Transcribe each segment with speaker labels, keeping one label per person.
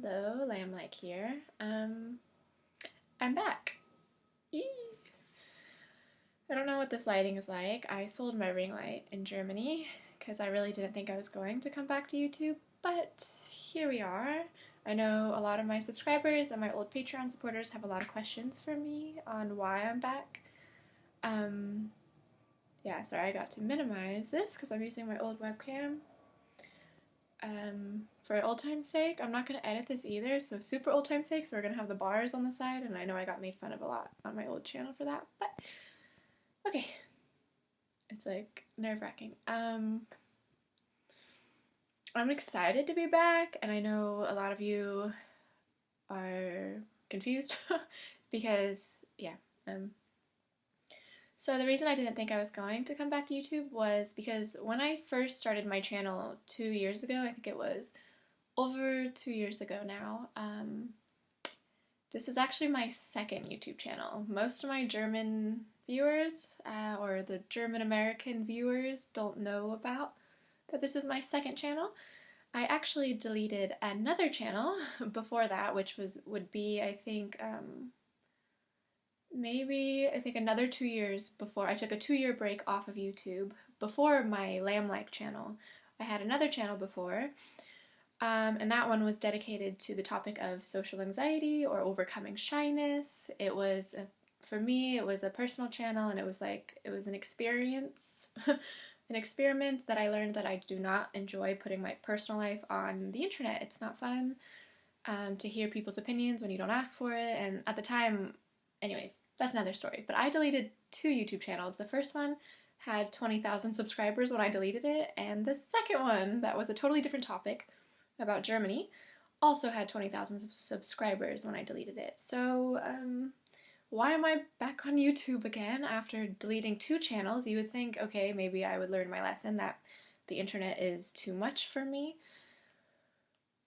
Speaker 1: Hello, Lamblike here. I'm back. Yee. I don't know what this lighting is like. I sold my ring light in Germany because I really didn't think I was going to come back to YouTube, but here we are. I know a lot of my subscribers and my old Patreon supporters have a lot of questions for me on why I'm back. Yeah, sorry, I got to minimize this because I'm using my old webcam. For old time's sake, I'm not going to edit this either, so super old time's sake, so we're going to have the bars on the side, and I know I got made fun of a lot on my old channel for that, but okay. It's like nerve-wracking. I'm excited to be back, and I know a lot of you are confused because, yeah, so the reason I didn't think I was going to come back to YouTube was because when I first started my channel 2 years ago, I think it was over 2 years ago now, this is actually my second YouTube channel. Most of my German viewers, or the German American viewers, don't know about that this is my second channel. I actually deleted another channel before that, which would be, I think, another 2 years before. I took a 2-year break off of YouTube before my Lamblike channel. I had another channel before, and that one was dedicated to the topic of social anxiety or overcoming shyness. It was, for me, it was a personal channel, and it was an experience, an experiment that I learned that I do not enjoy putting my personal life on the internet. It's not fun to hear people's opinions when you don't ask for it, and at the time, anyways, that's another story. But I deleted 2 YouTube channels. The first one had 20,000 subscribers when I deleted it, and the second one, that was a totally different topic about Germany, also had 20,000 subscribers when I deleted it. So, why am I back on YouTube again after deleting 2 channels? You would think, okay, maybe I would learn my lesson that the internet is too much for me.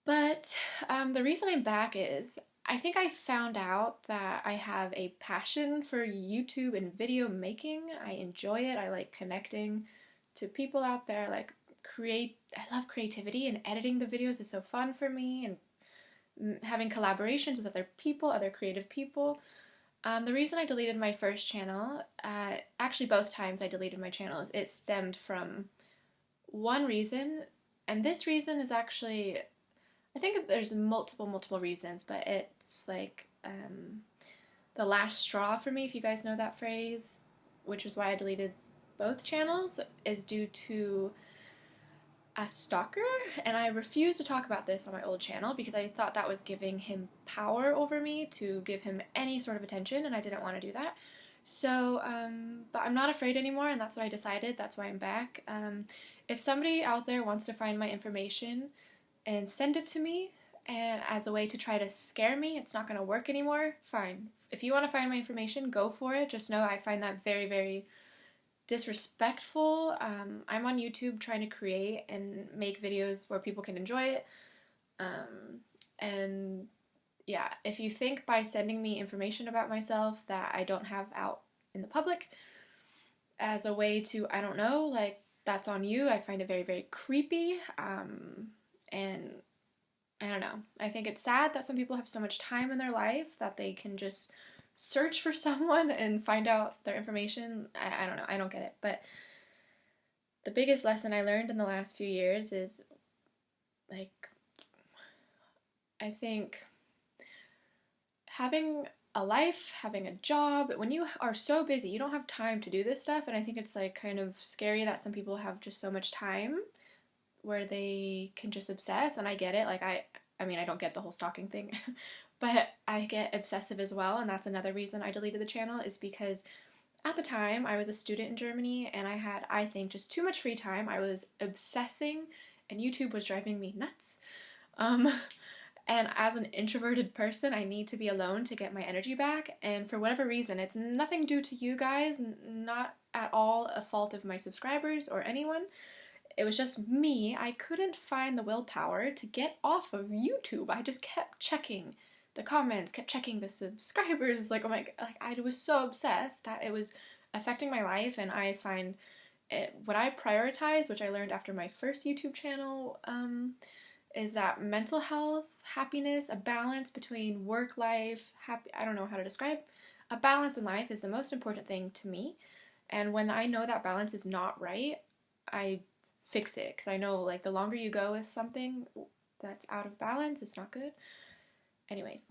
Speaker 1: But the reason I'm back is I think I found out that I have a passion for YouTube and video making. I enjoy it. I like connecting to people out there. I love creativity, and editing the videos is so fun for me, and having collaborations with other people, other creative people. The reason I deleted my first channel, actually both times I deleted my channels, it stemmed from one reason, and this reason is actually, I think there's multiple reasons, but it's like the last straw for me, if you guys know that phrase, which is why I deleted both channels, is due to a stalker, and I refused to talk about this on my old channel because I thought that was giving him power over me to give him any sort of attention, and I didn't want to do that. So, but I'm not afraid anymore, and that's what I decided. That's why I'm back. If somebody out there wants to find my information and send it to me, and as a way to try to scare me, it's not going to work anymore, fine. If you want to find my information, go for it. Just know I find that very, very disrespectful. I'm on YouTube trying to create and make videos where people can enjoy it. And yeah, if you think by sending me information about myself that I don't have out in the public as a way to, I don't know, like, that's on you. I find it very, very creepy. And I don't know. I think it's sad that some people have so much time in their life that they can just search for someone and find out their information. I don't know. I don't get it. But the biggest lesson I learned in the last few years is, like, I think having a life, having a job, when you are so busy, you don't have time to do this stuff. And I think it's like kind of scary that some people have just so much time where they can just obsess, and I get it. Like, I mean, I don't get the whole stalking thing, but I get obsessive as well, and that's another reason I deleted the channel, is because at the time I was a student in Germany, and I had, I think, just too much free time. I was obsessing, and YouTube was driving me nuts. And as an introverted person, I need to be alone to get my energy back, and for whatever reason, it's nothing due to you guys, not at all a fault of my subscribers or anyone. It was just me. I couldn't find the willpower to get off of YouTube. I just kept checking the comments, kept checking the subscribers. Like, oh my, like, I was so obsessed that it was affecting my life, and I find what I prioritize, which I learned after my first YouTube channel is that mental health, happiness, a balance between work life, I don't know how to describe. A balance in life is the most important thing to me. And when I know that balance is not right, I fix it, because I know like the longer you go with something that's out of balance, it's not good. Anyways,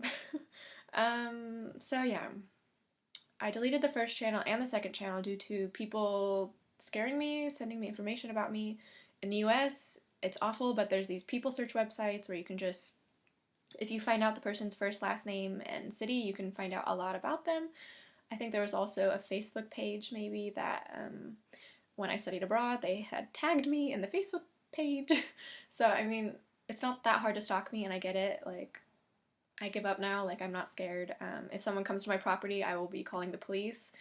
Speaker 1: so yeah, I deleted the first channel and the second channel due to people scaring me, sending me information about me. In the US, it's awful, but there's these people search websites where you can just, if you find out the person's first, last name, and city, you can find out a lot about them. I think there was also a Facebook page maybe that when I studied abroad, they had tagged me in the Facebook page. So, I mean, it's not that hard to stalk me, and I get it. Like, I give up now. Like, I'm not scared. If someone comes to my property, I will be calling the police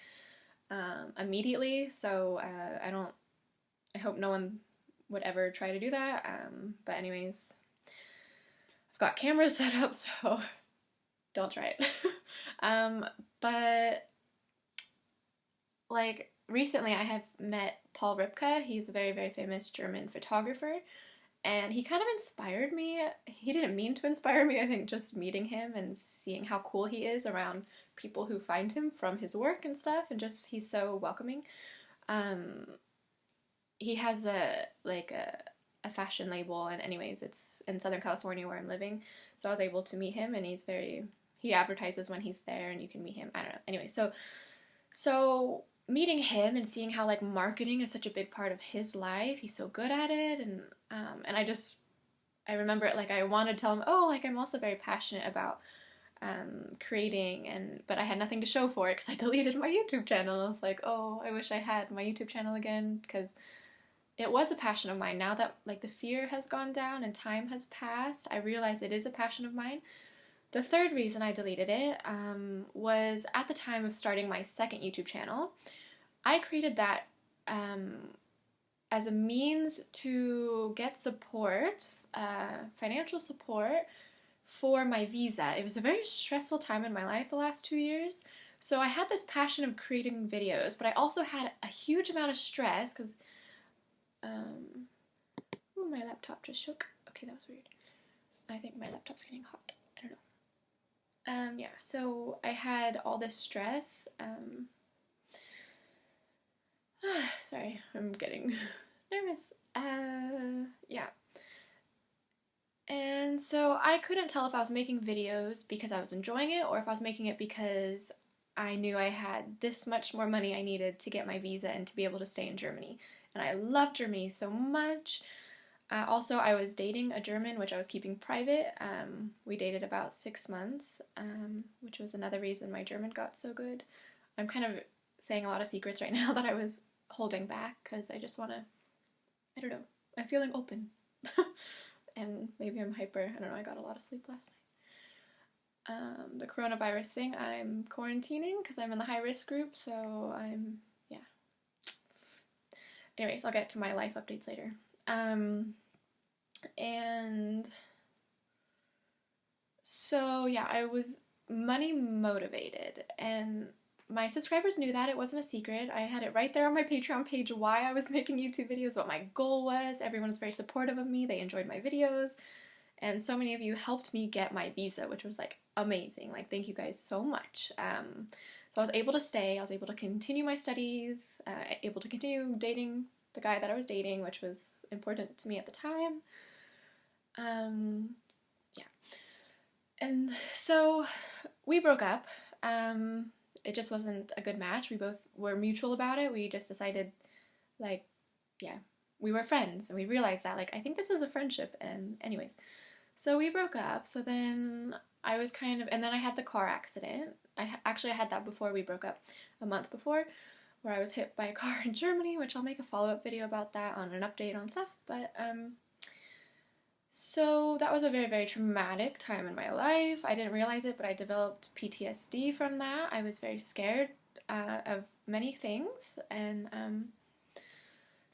Speaker 1: immediately. So, I hope no one would ever try to do that. But anyways, I've got cameras set up, so don't try it. But like recently I have met Paul Ripke. He's a very, very famous German photographer, and he kind of inspired me. He didn't mean to inspire me. I think just meeting him and seeing how cool he is around people who find him from his work and stuff, and just he's so welcoming. He has a fashion label, and anyways, it's in Southern California where I'm living, so I was able to meet him, and he advertises when he's there, and you can meet him. I don't know. Anyway, so meeting him and seeing how like marketing is such a big part of his life, he's so good at it, and I remember it, like I wanted to tell him, oh, like I'm also very passionate about creating, but I had nothing to show for it because I deleted my YouTube channel. I was like, oh, I wish I had my YouTube channel again, because it was a passion of mine. Now that like the fear has gone down and time has passed, I realize it is a passion of mine. The third reason I deleted it was at the time of starting my second YouTube channel. I created that as a means to get support, financial support for my visa. It was a very stressful time in my life the last 2 years. So I had this passion of creating videos, but I also had a huge amount of stress because ooh, my laptop just shook. Okay, that was weird. I think my laptop's getting hot. I don't know. Yeah, so I had all this stress. Sorry, I'm getting nervous. Yeah. And so I couldn't tell if I was making videos because I was enjoying it, or if I was making it because I knew I had this much more money I needed to get my visa and to be able to stay in Germany. And I love Germany so much. Also, I was dating a German, which I was keeping private. We dated about 6 months, which was another reason my German got so good. I'm kind of saying a lot of secrets right now that I was holding back because I just want to, I don't know, I'm feeling open. And maybe I'm hyper. I don't know, I got a lot of sleep last night. The coronavirus thing, I'm quarantining because I'm in the high-risk group, so yeah. Anyways, I'll get to my life updates later. And so, yeah, I was money motivated, and my subscribers knew that. It wasn't a secret. I had it right there on my Patreon page why I was making YouTube videos, what my goal was. Everyone was very supportive of me. They enjoyed my videos. And so many of you helped me get my visa, which was like amazing. Like, thank you guys so much. So I was able to stay. I was able to continue my studies, able to continue dating the guy that I was dating, which was important to me at the time. Yeah. And so we broke up. It just wasn't a good match. We both were mutual about it. We just decided, like, yeah, we were friends, and we realized that, like, I think this is a friendship, and anyways. So we broke up, so then I was kind of, and then I had the car accident. I had that before we broke up, a month before, where I was hit by a car in Germany, which I'll make a follow-up video about that on an update on stuff, but, so that was a very, very traumatic time in my life. I didn't realize it, but I developed PTSD from that. I was very scared of many things, and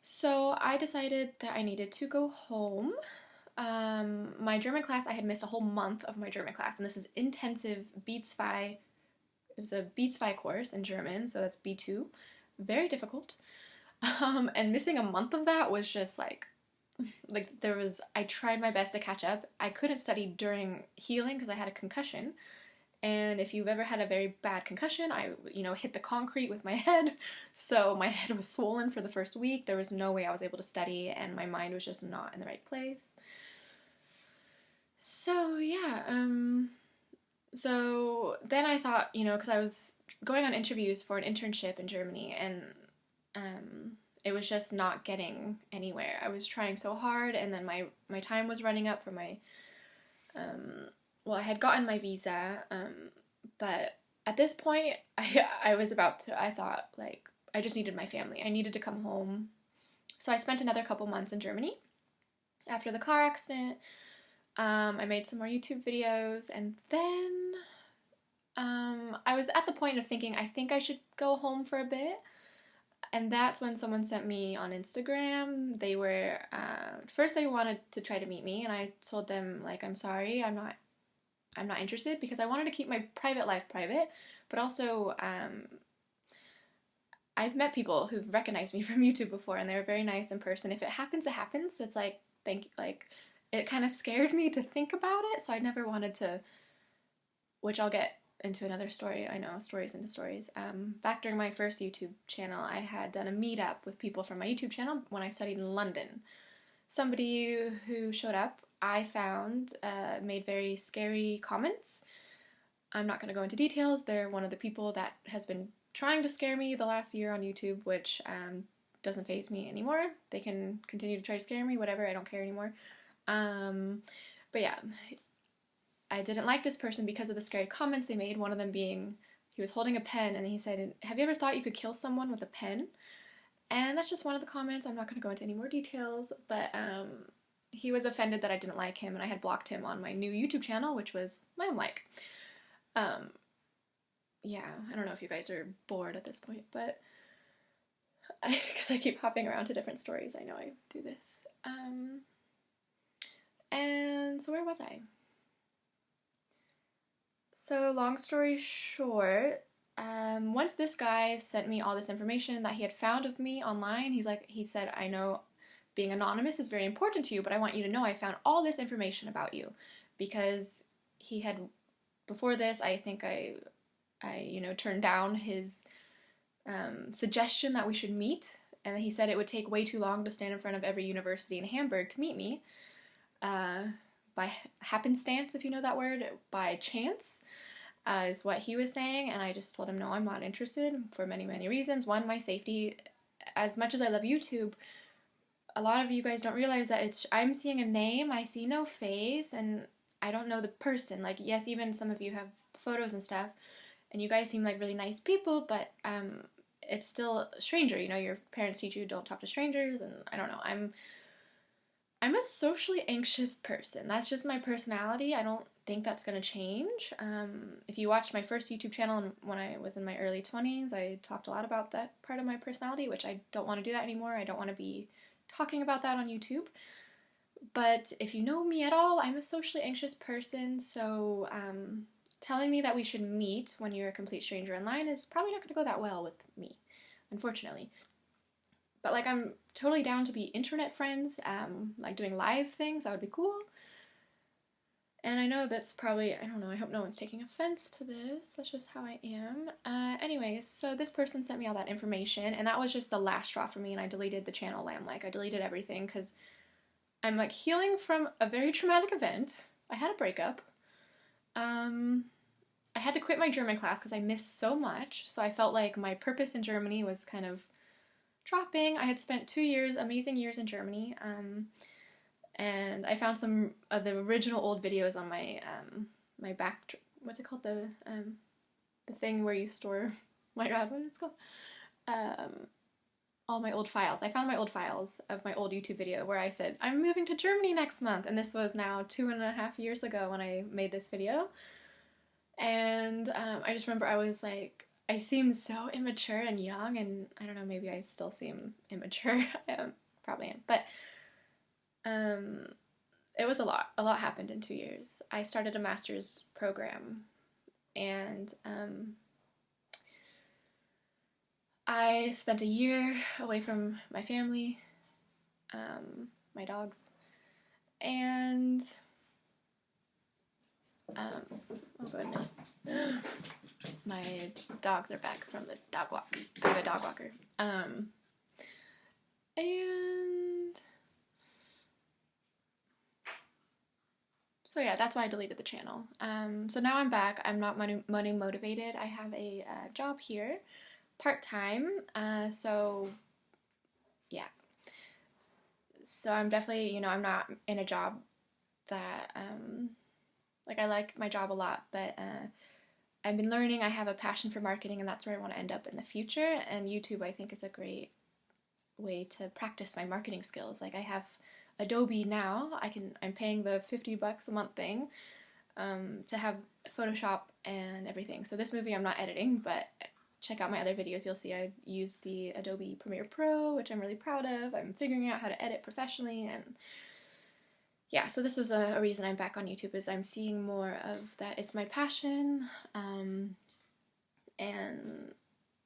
Speaker 1: so I decided that I needed to go home. My German class, I had missed a whole month of my German class, and this is intensive Beats 5. It was a Beats 5 course in German, so that's B2. Very difficult. And missing a month of that was just like, like I tried my best to catch up. I couldn't study during healing because I had a concussion. And if you've ever had a very bad concussion, I, hit the concrete with my head. So my head was swollen for the first week. There was no way I was able to study, and my mind was just not in the right place. So yeah, so then I thought, because I was going on interviews for an internship in Germany, and it was just not getting anywhere. I was trying so hard, and then my time was running up for my, I had gotten my visa, but at this point, I thought, like, I just needed my family. I needed to come home. So I spent another couple months in Germany after the car accident. I made some more YouTube videos, and then I was at the point of thinking, I think I should go home for a bit. And that's when someone sent me on Instagram. They were, first they wanted to try to meet me, and I told them, like, I'm sorry, I'm not interested, because I wanted to keep my private life private, but also, I've met people who've recognized me from YouTube before, and they were very nice in person. If it happens, it happens. It's like, it kind of scared me to think about it, so I never wanted to, which I'll get into another story. I know, stories into stories. Back during my first YouTube channel, I had done a meetup with people from my YouTube channel when I studied in London. Somebody who showed up, I found, made very scary comments. I'm not going to go into details. They're one of the people that has been trying to scare me the last year on YouTube, which doesn't faze me anymore. They can continue to try to scare me, whatever, I don't care anymore. But yeah, I didn't like this person because of the scary comments they made, one of them being, he was holding a pen, and he said, have you ever thought you could kill someone with a pen? And that's just one of the comments. I'm not going to go into any more details, but he was offended that I didn't like him, and I had blocked him on my new YouTube channel, which was Lamblike. Yeah, I don't know if you guys are bored at this point, but because I keep hopping around to different stories, I know I do this. And so where was I? So long story short, once this guy sent me all this information that he had found of me online, he said, I know being anonymous is very important to you, but I want you to know I found all this information about you, because he had, before this, I think I turned down his suggestion that we should meet, and he said it would take way too long to stand in front of every university in Hamburg to meet me, by happenstance, if you know that word, by chance, is what he was saying, and I just told him, no, I'm not interested, for many, many reasons. One, my safety. As much as I love YouTube, a lot of you guys don't realize that I'm seeing a name, I see no face, and I don't know the person. Like, yes, even some of you have photos and stuff, and you guys seem like really nice people, but it's still a stranger. Your parents teach you don't talk to strangers, and I don't know. I'm a socially anxious person. That's just my personality. I don't think that's going to change. If you watched my first YouTube channel when I was in my early 20s, I talked a lot about that part of my personality, which I don't want to do that anymore. I don't want to be talking about that on YouTube. But if you know me at all, I'm a socially anxious person, so telling me that we should meet when you're a complete stranger online is probably not going to go that well with me, unfortunately. But, like, I'm totally down to be internet friends, like doing live things. That would be cool. And I know that's probably, I don't know, I hope no one's taking offense to this. That's just how I am. Anyways, so this person sent me all that information, and that was just the last straw for me, and I deleted the channel Lamblike. I deleted everything because I'm, like, healing from a very traumatic event. I had a breakup. I had to quit my German class because I missed so much, so I felt like my purpose in Germany was kind of dropping. I had spent 2 years, amazing years in Germany, and I found some of the original old videos on my my back. What's it called? The thing where you store. My God, what is it called? All my old files. I found my old files of my old YouTube video where I said I'm moving to Germany next month, and this was now 2.5 years ago when I made this video. And I just remember I was like, I seem so immature and young, and I don't know, maybe I still seem immature. I probably am, but it was a lot. A lot happened in 2 years. I started a master's program, and I spent a year away from my family. my dogs. And, oh goodness. My dogs are back from the dog walk. I have a dog walker. And so yeah, that's why I deleted the channel. So now I'm back. I'm not money motivated. I have a job here, part-time. So yeah. So I'm definitely, I'm not in a job that, like, I like my job a lot, but I've been learning. I have a passion for marketing, and that's where I want to end up in the future. And YouTube, I think, is a great way to practice my marketing skills. Like, I have Adobe now. I'm paying the $50 a month thing to have Photoshop and everything. So this movie I'm not editing, but check out my other videos. You'll see I've used the Adobe Premiere Pro, which I'm really proud of. I'm figuring out how to edit professionally, and yeah, so this is a reason I'm back on YouTube, is I'm seeing more of that it's my passion, and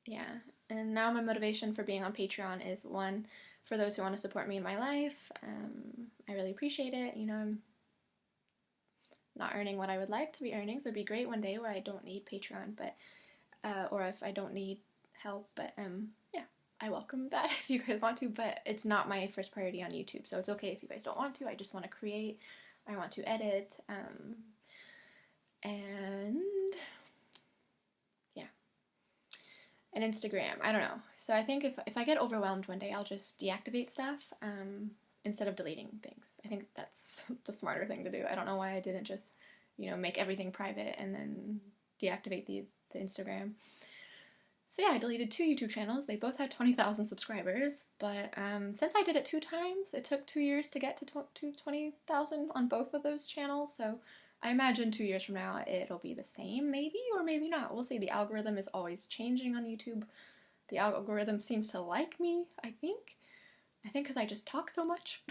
Speaker 1: yeah, and now my motivation for being on Patreon is, one, for those who want to support me in my life. I really appreciate it. I'm not earning what I would like to be earning, so it'd be great one day where I don't need Patreon, but or if I don't need help, but yeah, I welcome that if you guys want to, but it's not my first priority on YouTube, so it's okay if you guys don't want to. I just want to create, I want to edit, and yeah, and Instagram, I don't know. So I think if I get overwhelmed one day, I'll just deactivate stuff instead of deleting things. I think that's the smarter thing to do. I don't know why I didn't just, make everything private and then deactivate the Instagram. So yeah, I deleted 2 YouTube channels. They both had 20,000 subscribers, but since I did it 2 times, it took 2 years to get to 20,000 on both of those channels, so I imagine 2 years from now it'll be the same, maybe, or maybe not. We'll see. The algorithm is always changing on YouTube. The algorithm seems to like me, I think because I just talk so much,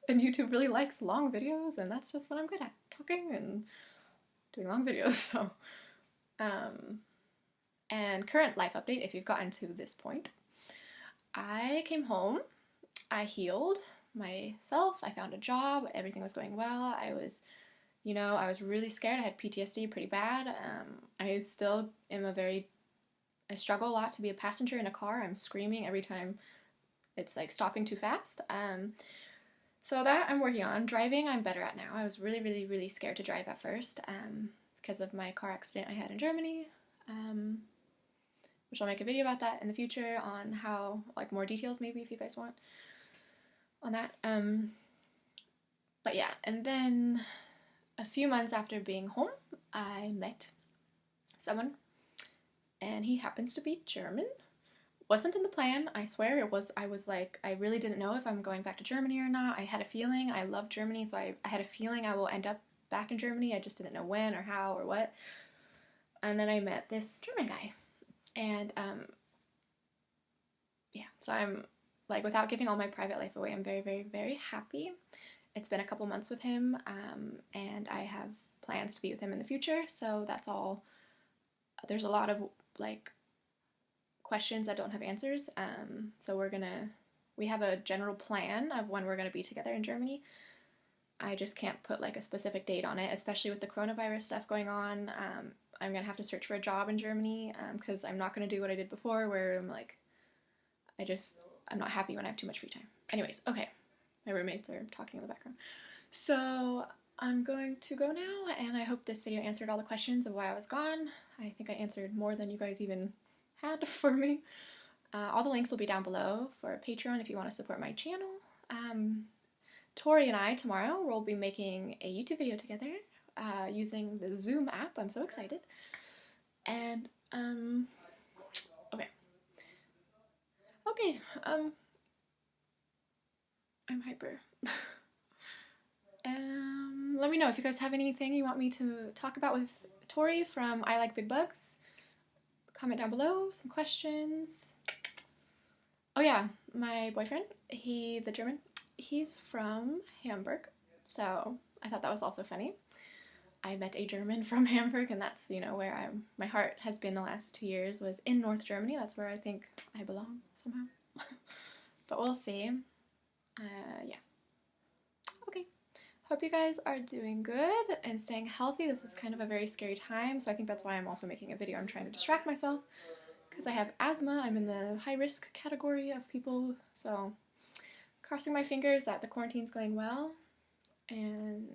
Speaker 1: and YouTube really likes long videos, and that's just what I'm good at, talking and doing long videos, so and current life update, if you've gotten to this point. I came home, I healed myself, I found a job, everything was going well. I was really scared. I had PTSD pretty bad. I still am I struggle a lot to be a passenger in a car. I'm screaming every time it's like stopping too fast. So that I'm working on. Driving, I'm better at now. I was really, really, really scared to drive at first because of my car accident I had in Germany. Which I'll make a video about that in the future, on how, like, more details maybe if you guys want on that. But yeah, and then a few months after being home, I met someone, and he happens to be German. Wasn't in the plan, I swear. I was like, I really didn't know if I'm going back to Germany or not. I had a feeling. I love Germany, so I had a feeling I will end up back in Germany. I just didn't know when or how or what. And then I met this German guy. And, yeah, so I'm, like, without giving all my private life away, I'm very, very, very happy. It's been a couple months with him, and I have plans to be with him in the future, so that's all. There's a lot of, like, questions that don't have answers, so we have a general plan of when we're gonna be together in Germany. I just can't put, like, a specific date on it, especially with the coronavirus stuff going on. I'm gonna have to search for a job in Germany, because I'm not gonna do what I did before, where I'm like, I'm not happy when I have too much free time. Anyways, okay, my roommates are talking in the background. So I'm going to go now, and I hope this video answered all the questions of why I was gone. I think I answered more than you guys even had for me. All the links will be down below for Patreon if you want to support my channel. Tori and I tomorrow will be making a YouTube video together using the Zoom app. I'm so excited. And okay, I'm hyper. Let me know if you guys have anything you want me to talk about with Tori from I Like Big Bugs. Comment down below, some questions. Oh yeah, my boyfriend, the German, he's from Hamburg, so I thought that was also funny. I met a German from Hamburg, and that's, where my heart has been the last 2 years, was in North Germany. That's where I think I belong somehow. But we'll see. Yeah. Hope you guys are doing good and staying healthy. This is kind of a very scary time, so I think that's why I'm also making a video. I'm trying to distract myself because I have asthma. I'm in the high risk category of people, so crossing my fingers that the quarantine's going well and